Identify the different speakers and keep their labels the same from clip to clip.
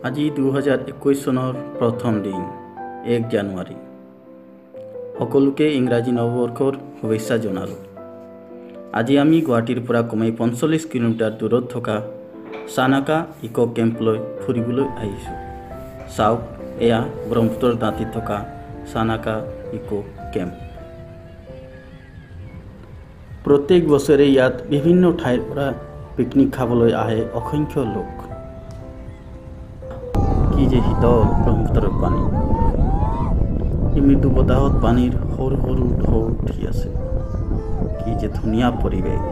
Speaker 1: আজি 2021 চনৰ প্ৰথম দিন 1 জানুৱাৰী। সকলোকে ইংৰাজী নৱবৰ্ষৰ শুভেচ্ছা জনালোঁ। আজি আমি গুৱাহাটীৰ পৰা কমেই 45 কিলোমিটাৰ দূৰত থকা চানাকা ইকো কেম্পলৈ ফুৰিবলৈ আহিছোঁ। চাওক, এয়া ব্ৰহ্মপুত্ৰৰ দাঁতিত থকা চানাকা ইকো কেম্প। প্ৰত্যেক বছৰে ইয়াত বিভিন্ন ঠাইৰ পৰা পিকনিক খাবলৈ আহে অসংখ্য লোক। কি যে শীতল ব্ৰহ্মপুত্ৰৰ পানী, মৃদু বতাহত পানীৰ সৰু সৰু ঢৌ উঠি আছে। কি যে ধুনীয়া পৰিৱেশ।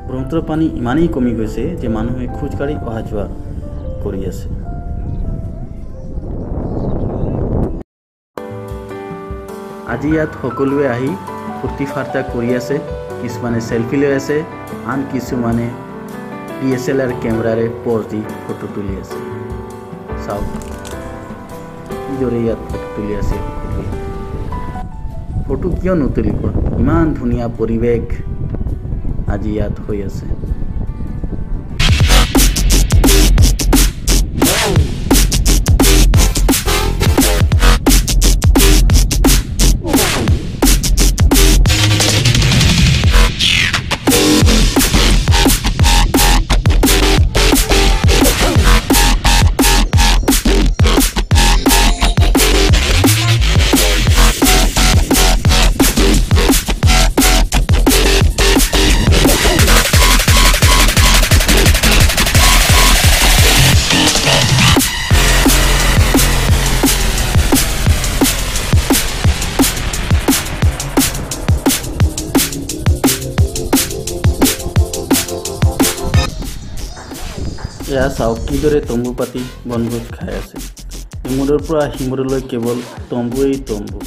Speaker 1: ব্ৰহ্মপুত্ৰৰ পানী ইমানেই কমি গৈছে যে মানুহে খোজকাঢ়ি অহা যোৱা কৰি আছে। আজি ইয়াত সকলোৱে আহি ফূৰ্তি ফাৰ্তা কৰি আছে। কিছুমানে চেলফি লৈ আছে, আন কিছুমানে DSLR কেমেৰাৰে প'জ দি ফটো তুলি আছে। চাওক কিদৰে ইয়াত ফটো তুলি আছে। ফটো কিয় নুতুলিব, ইমান ধুনীয়া পৰিৱেশ আজি ইয়াত হৈ আছে। এয়া চাওক কিদৰে তম্বু পাতি বনভোজ খাই আছে। ইমূৰৰ পৰা সিমূৰলৈ কেৱল তম্বুৱেই তম্বু।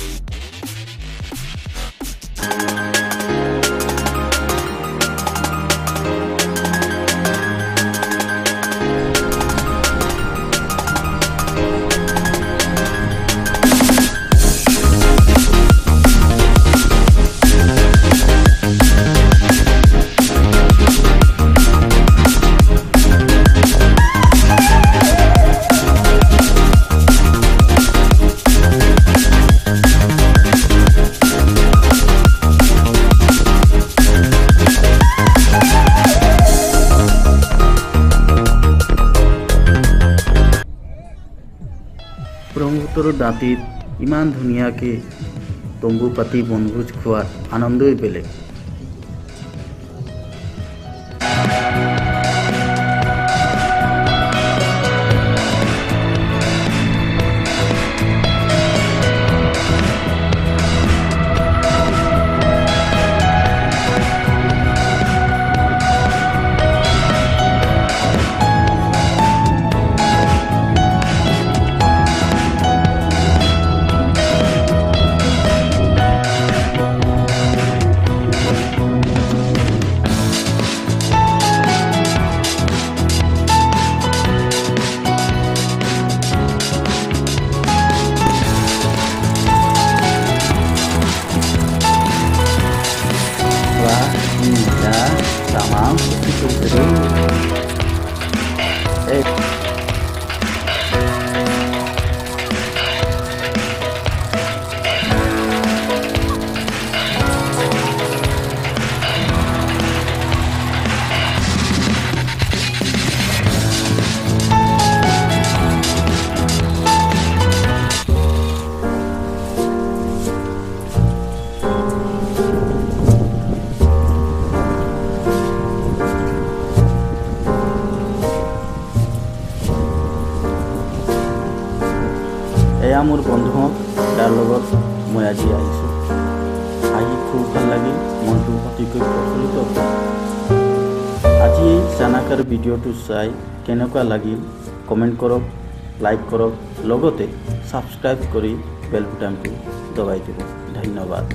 Speaker 1: ব্ৰহ্মপুত্ৰৰ দাঁতিত ইমান ধুনীয়াকৈ তম্বু পাতি বনভোজ খোৱাৰ আনন্দই বেলেগ। Tamam, itu seru. এয়া মোৰ বন্ধুহঁত, যাৰ লগত মই আজি আহিছোঁ। আহি খুব ভাল লাগিল, মনটো অতিকৈ প্ৰফুল্লিত হ'ল। আজি এই চানাকাৰ ভিডিঅ'টো চাই কেনেকুৱা লাগিল কমেণ্ট কৰক, লাইক কৰক, লগতে ছাবস্ক্ৰাইব কৰি বেল বুটামটো দবাই দিব। ধন্যবাদ।